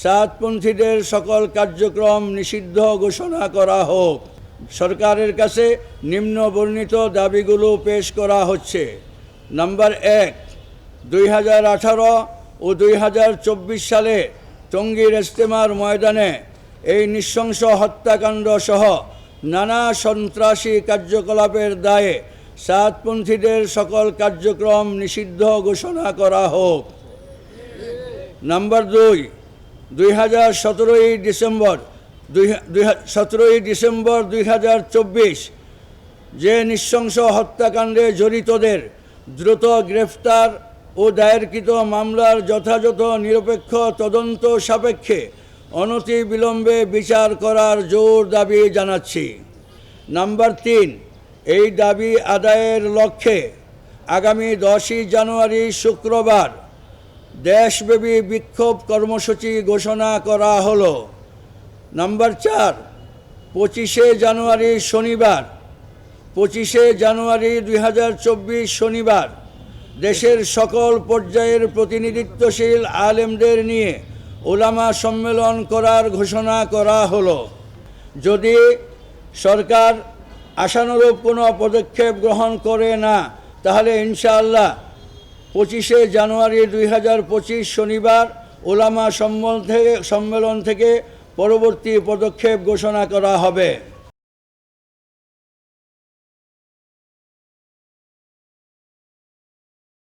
সাতপন্থীদের সকল কার্যক্রম নিষিদ্ধ ঘোষণা করা হোক। সরকারের কাছে নিম্ন বর্ণিত দাবিগুলো পেশ করা হচ্ছে। নাম্বার 1, 2018 ও 2024 সালে টঙ্গীর ইজতেমার ময়দানে এই নৃশংস হত্যাকাণ্ড সহ নানা সন্ত্রাসী কার্যকলাপের দায়ে সাতপন্থীদের সকল কার্যক্রম নিষিদ্ধ ঘোষণা করা হোক। নাম্বার 2, 17 ডিসেম্বর 2024 যে নৃশংস হত্যাকাণ্ডে জড়িতদের দ্রুত গ্রেফতার ও দায়েরকৃত মামলার যথাযথ নিরপেক্ষ তদন্ত সাপেক্ষে অনতিবিলম্বে বিচার করার জোর দাবি জানাচ্ছি। নাম্বার 3, এই দাবি আদায়ের লক্ষ্যে আগামী 10 জানুয়ারি শুক্রবার দেশব্যাপী বিক্ষোভ কর্মসূচি ঘোষণা করা হলো। নাম্বার 4, 25 জানুয়ারি 2024 শনিবার দেশের সকল পর্যায়ের প্রতিনিধিত্বশীল আলেমদের নিয়ে উলামা সম্মেলন করার ঘোষণা করা হলো। যদি সরকার আশানুরূপ কোনো পদক্ষেপ গ্রহণ করে না, তাহলে ইনশাআল্লাহ 25 জানুয়ারি 2025 শনিবার উলামা সম্মেলন থেকে পরবর্তী পদক্ষেপ ঘোষণা করা হবে।